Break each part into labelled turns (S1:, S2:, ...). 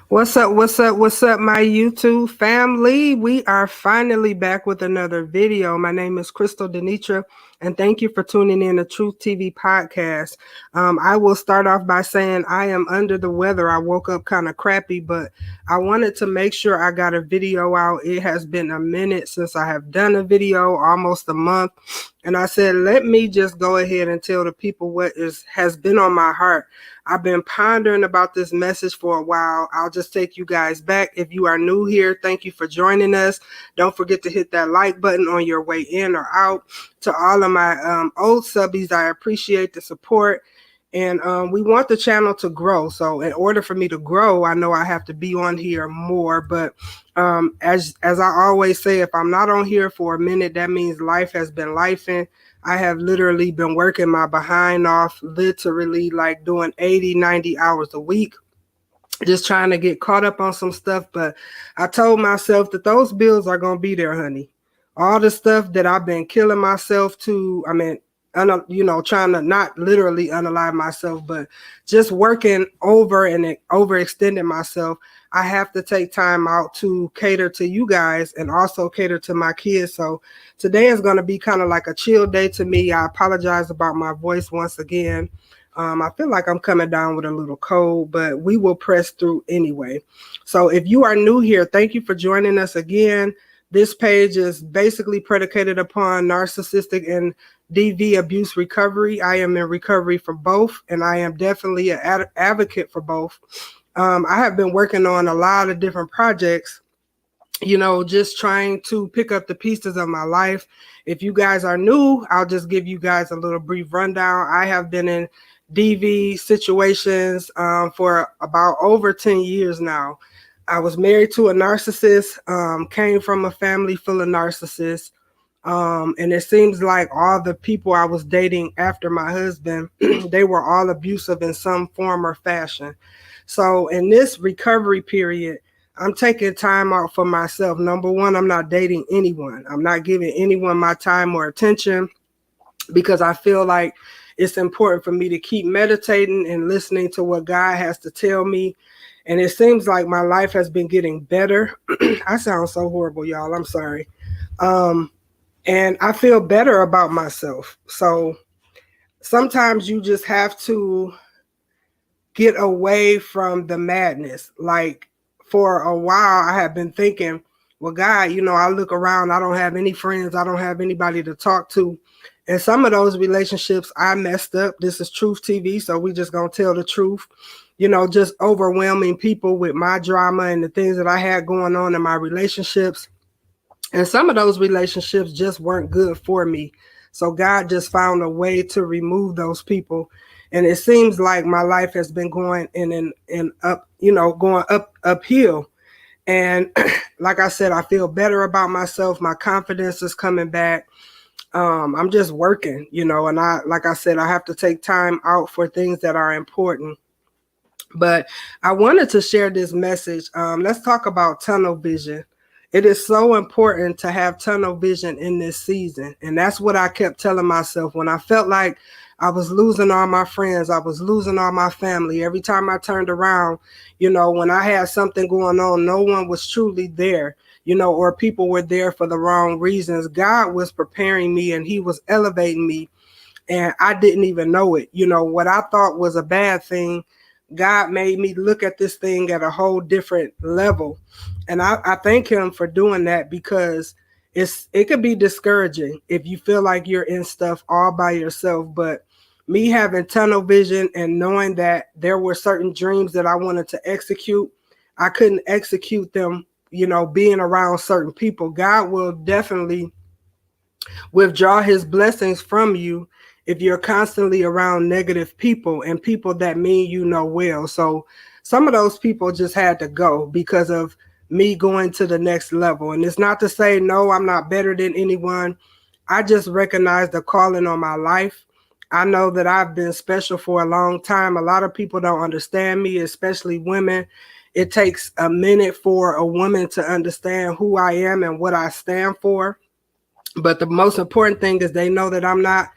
S1: What's up? What's up? What's up, my YouTube family? We are finally back with another video. My name is Crystal Denitra, and thank you for tuning in to Truth TV podcast. I will start off by saying I am under the weather. I woke up kind of crappy, but I wanted to make sure I got a video out. It has been a minute since I have done a video, almost a month. And I said, let me just go ahead and tell the people what has been on my heart. I've been pondering about this message for a while. I'll just take you guys back. If you are new here, thank you for joining us. Don't forget to hit that like button on your way in or out. To all of my old subbies, I appreciate the support. And we want the channel to grow. So in order for me to grow, I know I have to be on here more. But as I always say, if I'm not on here for a minute, that means life has been lifing. I have literally been working my behind off, literally like doing 80, 90 hours a week, just trying to get caught up on some stuff. But I told myself that those bills are going to be there, honey. All the stuff that I've been killing myself to, trying to not literally unalive myself, but just working over and overextending myself. I have to take time out to cater to you guys and also cater to my kids. So today is going to be kind of like a chill day to me. I apologize about my voice once again. I feel like I'm coming down with a little cold, but we will press through anyway. So if you are new here, thank you for joining us again. This page is basically predicated upon narcissistic and DV abuse recovery. I am in recovery for both, and I am definitely an advocate for both. I have been working on a lot of different projects, just trying to pick up the pieces of my life. If you guys are new, I'll just give you guys a little brief rundown. I have been in DV situations for about over 10 years now. I was married to a narcissist, came from a family full of narcissists. And it seems like all the people I was dating after my husband, they were all abusive in some form or fashion. So in this recovery period, I'm taking time out for myself. Number one, I'm not dating anyone. I'm not giving anyone my time or attention because I feel like it's important for me to keep meditating and listening to what God has to tell me. And it seems like my life has been getting better. I sound so horrible, y'all. I'm sorry. And I feel better about myself. So sometimes you just have to get away from the madness. Like for a while, I have been thinking, well, God, I look around, I don't have any friends, I don't have anybody to talk to. And some of those relationships I messed up. This is Truth TV, so we just gonna tell the truth. Just overwhelming people with my drama and the things that I had going on in my relationships. And some of those relationships just weren't good for me. So God just found a way to remove those people. And it seems like my life has been going going uphill. And like I said, I feel better about myself. My confidence is coming back. I'm just working, and like I said, I have to take time out for things that are important. But I wanted to share this message. Let's talk about tunnel vision. It is so important to have tunnel vision in this season. And that's what I kept telling myself when I felt like I was losing all my friends. I was losing all my family. Every time I turned around, when I had something going on, no one was truly there, or people were there for the wrong reasons. God was preparing me and he was elevating me. And I didn't even know it. What I thought was a bad thing, God made me look at this thing at a whole different level. And I thank him for doing that because it could be discouraging if you feel like you're in stuff all by yourself. But me having tunnel vision and knowing that there were certain dreams that I wanted to execute, I couldn't execute them, being around certain people. God will definitely withdraw his blessings from you if you're constantly around negative people and people that mean well. So some of those people just had to go because of me going to the next level. And it's not to say, no, I'm not better than anyone. I just recognize the calling on my life. I know that I've been special for a long time. A lot of people don't understand me, especially women. It takes a minute for a woman to understand who I am and what I stand for. But the most important thing is they know that I'm not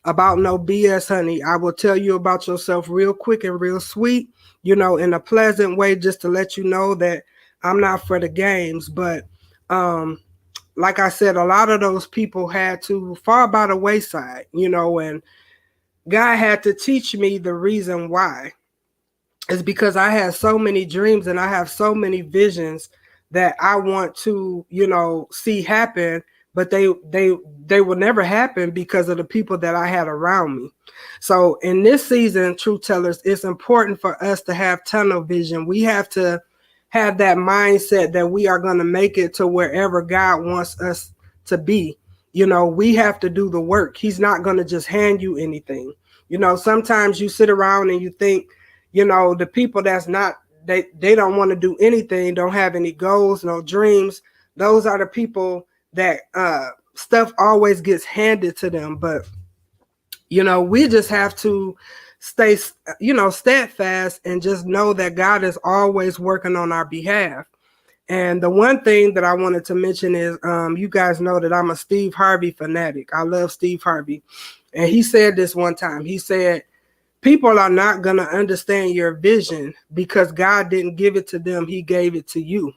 S1: about no BS, honey. I will tell you about yourself real quick and real sweet, in a pleasant way, just to let you know that I'm not for the games. But like I said, a lot of those people had to fall by the wayside, and God had to teach me the reason why. It's because I had so many dreams and I have so many visions that I want to, see happen, but they will never happen because of the people that I had around me. So in this season, Truth Tellers, it's important for us to have tunnel vision. We have to have that mindset that we are going to make it to wherever God wants us to be. We have to do the work. He's not going to just hand you anything. Sometimes you sit around and you think, the people that's not, they don't want to do anything, don't have any goals, no dreams. Those are the people that stuff always gets handed to them. But, we just have to stay, steadfast and just know that God is always working on our behalf. And the one thing that I wanted to mention is, you guys know that I'm a Steve Harvey fanatic. I love Steve Harvey. And he said this one time. He said, people are not going to understand your vision because God didn't give it to them. He gave it to you.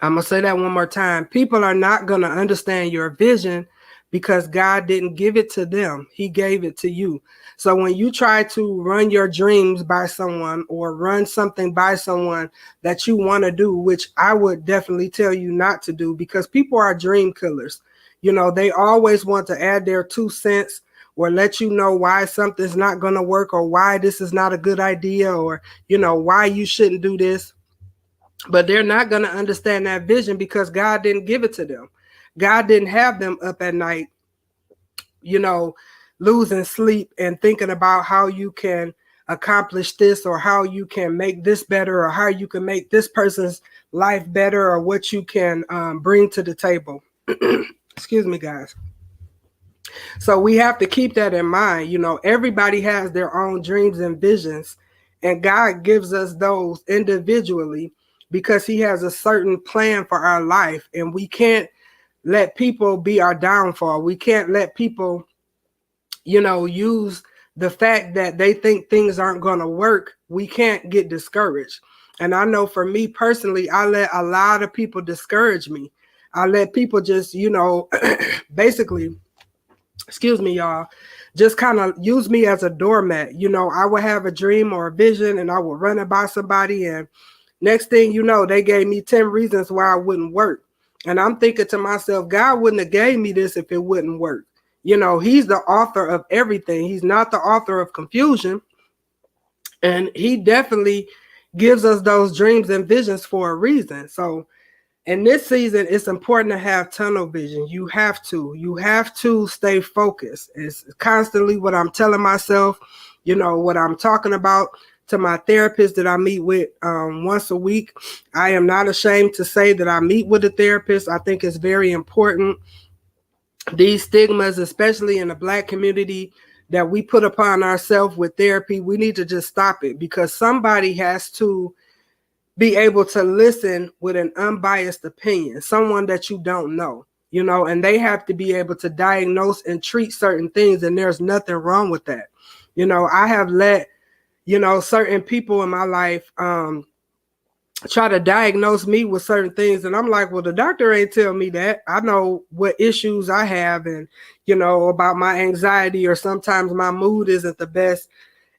S1: I'm going to say that one more time. People are not going to understand your vision because God didn't give it to them. He gave it to you. So when you try to run your dreams by someone or run something by someone that you want to do, which I would definitely tell you not to do, because people are dream killers. They always want to add their 2 cents or let you know why something's not going to work or why this is not a good idea or, why you shouldn't do this. But they're not going to understand that vision because God didn't give it to them. God didn't have them up at night, losing sleep and thinking about how you can accomplish this or how you can make this better or how you can make this person's life better or what you can bring to the table. Excuse me, guys. So we have to keep that in mind. Everybody has their own dreams and visions, and God gives us those individually because he has a certain plan for our life, and we can't let people be our downfall. We can't let people, use the fact that they think things aren't going to work. We can't get discouraged. And I know for me personally, I let a lot of people discourage me. I let people just, basically, excuse me, y'all, just kind of use me as a doormat. I would have a dream or a vision and I would run it by somebody. And next thing you know, they gave me 10 reasons why it wouldn't work. And I'm thinking to myself, God wouldn't have gave me this if it wouldn't work. He's the author of everything. He's not the author of confusion. And he definitely gives us those dreams and visions for a reason. So in this season, it's important to have tunnel vision. You have to stay focused. It's constantly what I'm telling myself, what I'm talking about to my therapist that I meet with once a week. I am not ashamed to say that I meet with a therapist. I think it's very important. These stigmas, especially in the Black community, that we put upon ourselves with therapy, we need to just stop it because somebody has to be able to listen with an unbiased opinion, someone that you don't know, and they have to be able to diagnose and treat certain things. And there's nothing wrong with that. I have let, certain people in my life try to diagnose me with certain things. And I'm like, well, the doctor ain't tell me that. I know what issues I have and, about my anxiety or sometimes my mood isn't the best.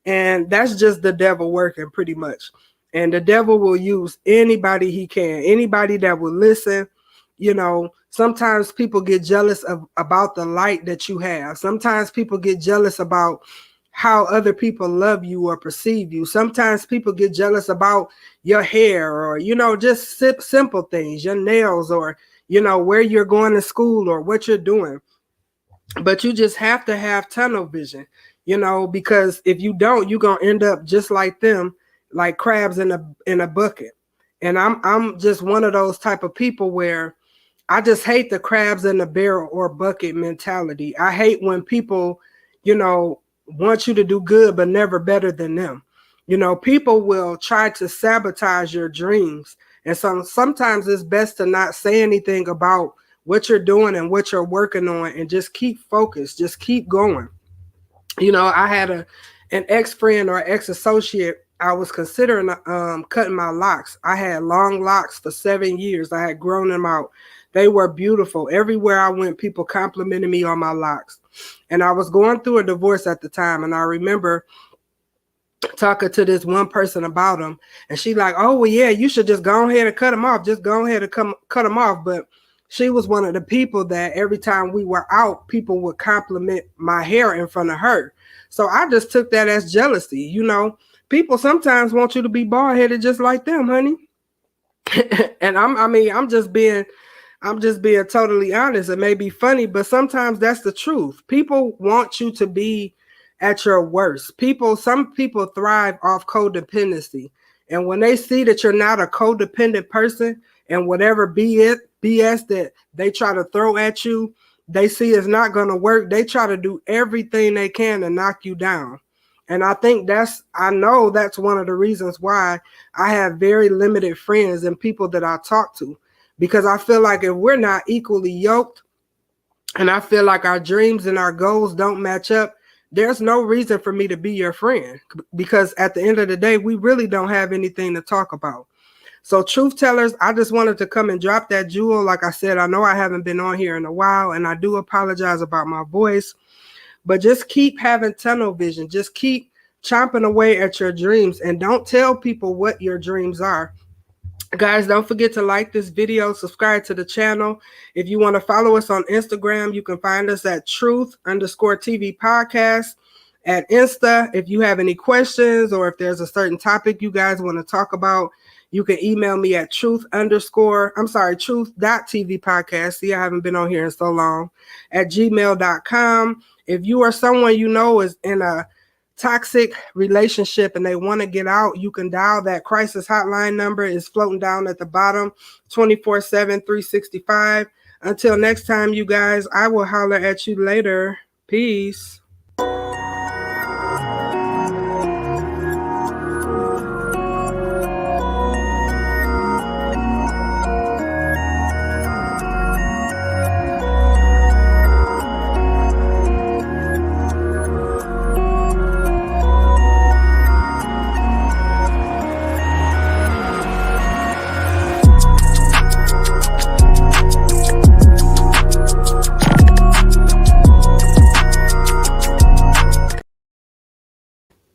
S1: And that's just the devil working pretty much. And the devil will use anybody he can, anybody that will listen. Sometimes people get jealous about the light that you have. Sometimes people get jealous about how other people love you or perceive you. Sometimes people get jealous about your hair or, just simple things, your nails or, where you're going to school or what you're doing. But you just have to have tunnel vision, because if you don't, you're going to end up just like them, like crabs in a bucket. And I'm just one of those type of people where I just hate the crabs in the barrel or bucket mentality. I hate when people, want you to do good, but never better than them. People will try to sabotage your dreams. And sometimes it's best to not say anything about what you're doing and what you're working on and just keep focused, just keep going. I had an ex-friend or ex-associate. I was considering cutting my locks. I had long locks for 7 years. I had grown them out. They were beautiful. Everywhere I went, people complimented me on my locks. And I was going through a divorce at the time. And I remember talking to this one person about them. And she like, oh, well, yeah, you should just go ahead and cut them off. Just go ahead and cut them off. But she was one of the people that every time we were out, people would compliment my hair in front of her. So I just took that as jealousy. People sometimes want you to be bald headed just like them, honey. And I'm just being totally honest. It may be funny, but sometimes that's the truth. People want you to be at your worst. Some people thrive off codependency. And when they see that you're not a codependent person and whatever BS that they try to throw at you, they see it's not going to work. They try to do everything they can to knock you down. And I know that's one of the reasons why I have very limited friends and people that I talk to, because I feel like if we're not equally yoked and I feel like our dreams and our goals don't match up, there's no reason for me to be your friend, because at the end of the day, we really don't have anything to talk about. So truth tellers, I just wanted to come and drop that jewel. Like I said, I know I haven't been on here in a while, and I do apologize about my voice. But just keep having tunnel vision. Just keep chomping away at your dreams, and don't tell people what your dreams are. Guys, don't forget to like this video, subscribe to the channel. If you want to follow us on Instagram, you can find us at truth_TV podcast. At Insta, if you have any questions or if there's a certain topic you guys want to talk about, you can email me at truth.tv podcast. See, I haven't been on here in so long. At gmail.com. If you are someone you know is in a toxic relationship and they want to get out, you can dial that crisis hotline number. Is floating down at the bottom, 24/7, 365. Until next time, you guys, I will holler at you later. Peace.